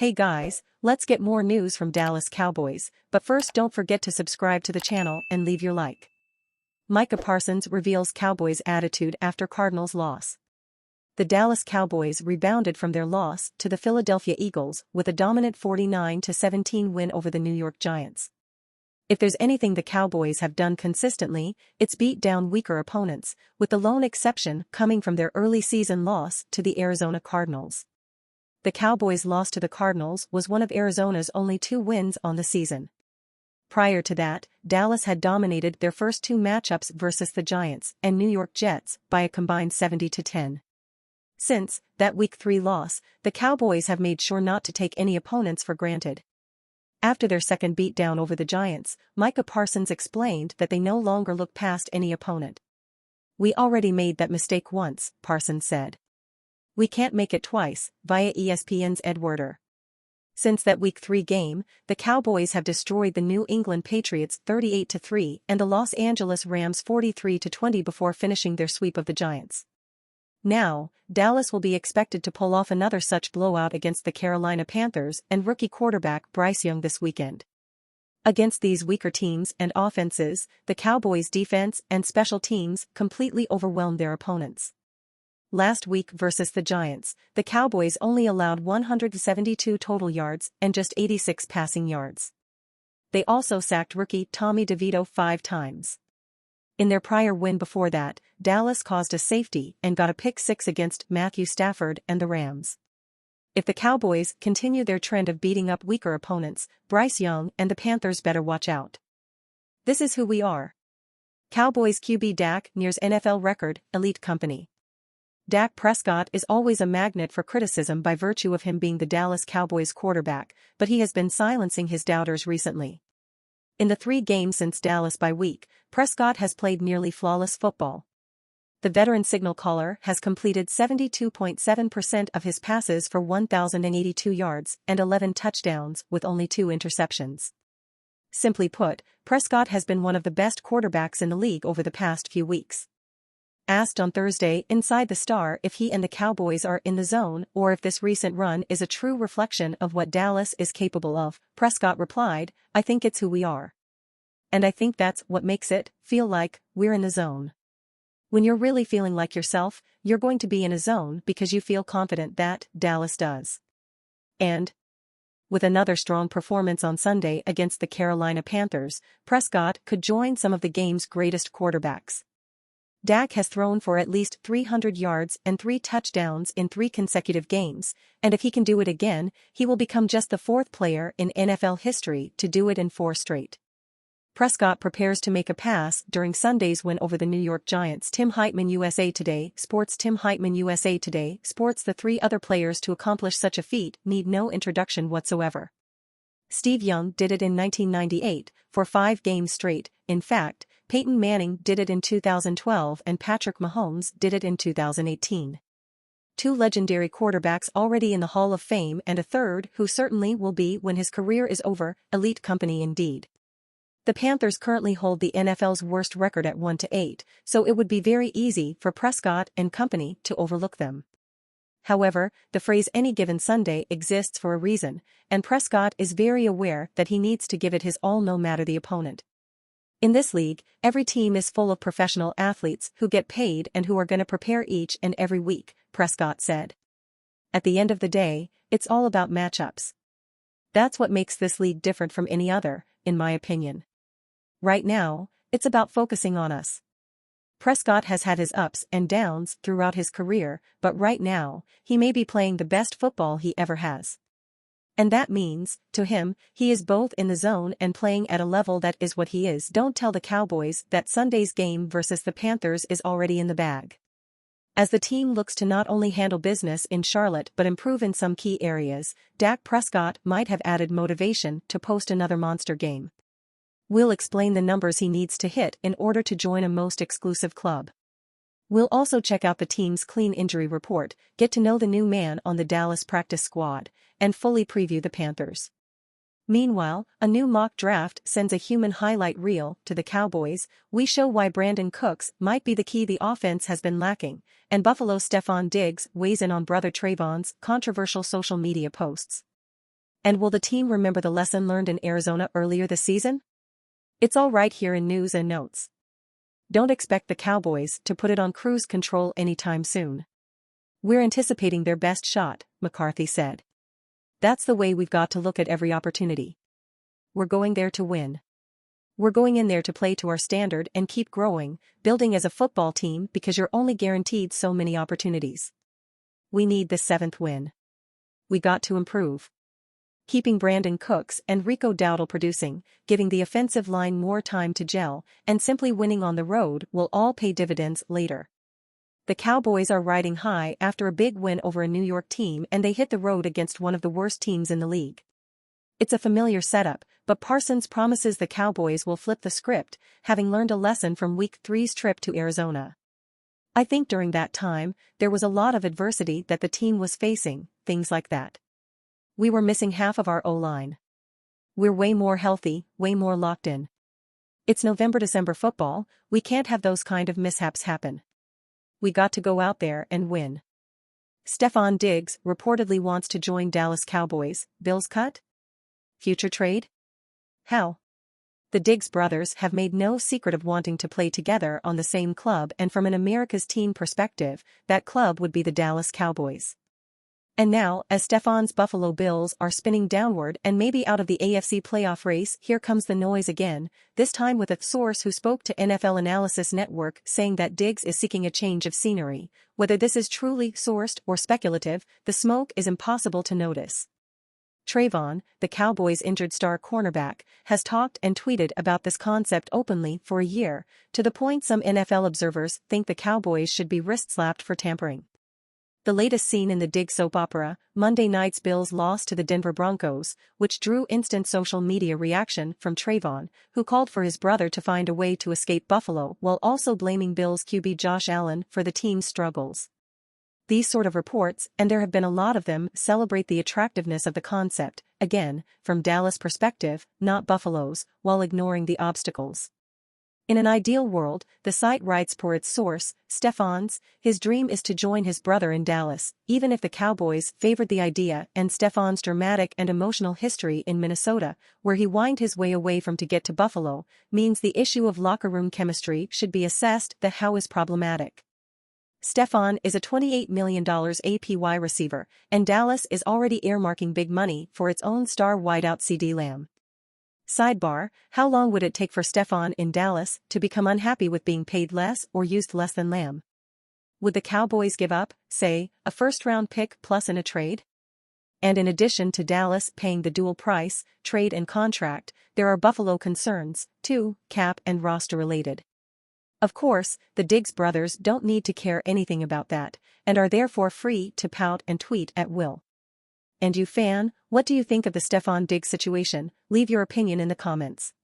Hey guys, let's get more news from Dallas Cowboys, but first don't forget to subscribe to the channel and leave your like. Micah Parsons reveals Cowboys' attitude after Cardinals' loss. The Dallas Cowboys rebounded from their loss to the Philadelphia Eagles with a dominant 49-17 win over the New York Giants. If there's anything the Cowboys have done consistently, it's beat down weaker opponents, with the lone exception coming from their early season loss to the Arizona Cardinals. The Cowboys' loss to the Cardinals was one of Arizona's only 2 wins on the season. Prior to that, Dallas had dominated their first 2 matchups versus the Giants and New York Jets by a combined 70-10. Since that Week 3 loss, the Cowboys have made sure not to take any opponents for granted. After their second beatdown over the Giants, Micah Parsons explained that they no longer look past any opponent. "We already made that mistake once," Parsons said. "We can't make it twice," via ESPN's Ed Werder. Since that Week 3 game, the Cowboys have destroyed the New England Patriots 38-3 and the Los Angeles Rams 43-20 before finishing their sweep of the Giants. Now, Dallas will be expected to pull off another such blowout against the Carolina Panthers and rookie quarterback Bryce Young this weekend. Against these weaker teams and offenses, the Cowboys' defense and special teams completely overwhelmed their opponents. Last week versus the Giants, the Cowboys only allowed 172 total yards and just 86 passing yards. They also sacked rookie Tommy DeVito 5 times. In their prior win before that, Dallas caused a safety and got a pick-6 against Matthew Stafford and the Rams. If the Cowboys continue their trend of beating up weaker opponents, Bryce Young and the Panthers better watch out. This is who we are. Cowboys QB Dak nears NFL record, elite company. Dak Prescott is always a magnet for criticism by virtue of him being the Dallas Cowboys quarterback, but he has been silencing his doubters recently. In the 3 games since Dallas bye week, Prescott has played nearly flawless football. The veteran signal caller has completed 72.7% of his passes for 1,082 yards and 11 touchdowns with only 2 interceptions. Simply put, Prescott has been one of the best quarterbacks in the league over the past few weeks. Asked on Thursday inside the Star if he and the Cowboys are in the zone or if this recent run is a true reflection of what Dallas is capable of, Prescott replied, "I think it's who we are. And I think that's what makes it feel like we're in the zone. When you're really feeling like yourself, you're going to be in a zone because you feel confident that Dallas does." And with another strong performance on Sunday against the Carolina Panthers, Prescott could join some of the game's greatest quarterbacks. Dak has thrown for at least 300 yards and 3 touchdowns in 3 consecutive games, and if he can do it again, he will become just the 4th player in NFL history to do it in 4 straight. Prescott prepares to make a pass during Sunday's win over the New York Giants. Tim Heitman USA Today Sports. Tim Heitman USA Today Sports. The 3 other players to accomplish such a feat need no introduction whatsoever. Steve Young did it in 1998, for 5 games straight. In fact, Peyton Manning did it in 2012 and Patrick Mahomes did it in 2018. 2 legendary quarterbacks already in the Hall of Fame and a third who certainly will be when his career is over, elite company indeed. The Panthers currently hold the NFL's worst record at 1-8, so it would be very easy for Prescott and company to overlook them. However, the phrase "any given Sunday" exists for a reason, and Prescott is very aware that he needs to give it his all no matter the opponent. In this league, every team is full of professional athletes who get paid and who are going to prepare each and every week, Prescott said. At the end of the day, it's all about matchups. That's what makes this league different from any other, in my opinion. Right now, it's about focusing on us. Prescott has had his ups and downs throughout his career, but right now, he may be playing the best football he ever has. And that means, to him, he is both in the zone and playing at a level that is what he is. Don't tell the Cowboys that Sunday's game versus the Panthers is already in the bag. As the team looks to not only handle business in Charlotte but improve in some key areas, Dak Prescott might have added motivation to post another monster game. We'll explain the numbers he needs to hit in order to join a most exclusive club. We'll also check out the team's clean injury report, get to know the new man on the Dallas practice squad, and fully preview the Panthers. Meanwhile, a new mock draft sends a human highlight reel to the Cowboys. We show why Brandon Cooks might be the key the offense has been lacking, and Buffalo's Stefon Diggs weighs in on brother Trayvon's controversial social media posts. And will the team remember the lesson learned in Arizona earlier this season? It's all right here in news and notes. Don't expect the Cowboys to put it on cruise control anytime soon. We're anticipating their best shot, McCarthy said. That's the way we've got to look at every opportunity. We're going there to win. We're going in there to play to our standard and keep growing, building as a football team because you're only guaranteed so many opportunities. We need the 7th win. We got to improve. Keeping Brandon Cooks and Rico Dowdle producing, giving the offensive line more time to gel, and simply winning on the road will all pay dividends later. The Cowboys are riding high after a big win over a New York team, and they hit the road against one of the worst teams in the league. It's a familiar setup, but Parsons promises the Cowboys will flip the script, having learned a lesson from Week 3's trip to Arizona. I think during that time, there was a lot of adversity that the team was facing, things like that. We were missing half of our O-line. We're way more healthy, way more locked in. It's November-December football, we can't have those kind of mishaps happen. We got to go out there and win. Stefon Diggs reportedly wants to join Dallas Cowboys. Bills cut? Future trade? How? The Diggs brothers have made no secret of wanting to play together on the same club, and from an America's team perspective, that club would be the Dallas Cowboys. And now, as Stefon's Buffalo Bills are spinning downward and maybe out of the AFC playoff race, here comes the noise again, this time with a source who spoke to NFL Analysis Network saying that Diggs is seeking a change of scenery. Whether this is truly sourced or speculative, the smoke is impossible to notice. Trayvon, the Cowboys' injured star cornerback, has talked and tweeted about this concept openly for a year, to the point some NFL observers think the Cowboys should be wrist-slapped for tampering. The latest scene in the Diggs soap opera, Monday night's Bills loss to the Denver Broncos, which drew instant social media reaction from Trayvon, who called for his brother to find a way to escape Buffalo while also blaming Bills QB Josh Allen for the team's struggles. These sort of reports, and there have been a lot of them, celebrate the attractiveness of the concept, again, from Dallas' perspective, not Buffalo's, while ignoring the obstacles. In an ideal world, the site writes per its source, Stefon's, his dream is to join his brother in Dallas, even if the Cowboys favored the idea, and Stefon's dramatic and emotional history in Minnesota, where he whined his way away from to get to Buffalo, means the issue of locker room chemistry should be assessed. The how is problematic. Stefon is a $28 million APY receiver, and Dallas is already earmarking big money for its own star wideout CeeDee Lamb. Sidebar, how long would it take for Stefon in Dallas to become unhappy with being paid less or used less than Lamb? Would the Cowboys give up, say, a first-round pick plus in a trade? And in addition to Dallas paying the dual price, trade and contract, there are Buffalo concerns, too, cap and roster-related. Of course, the Diggs brothers don't need to care anything about that, and are therefore free to pout and tweet at will. And you fan, what do you think of the Stefon Diggs situation? Leave your opinion in the comments.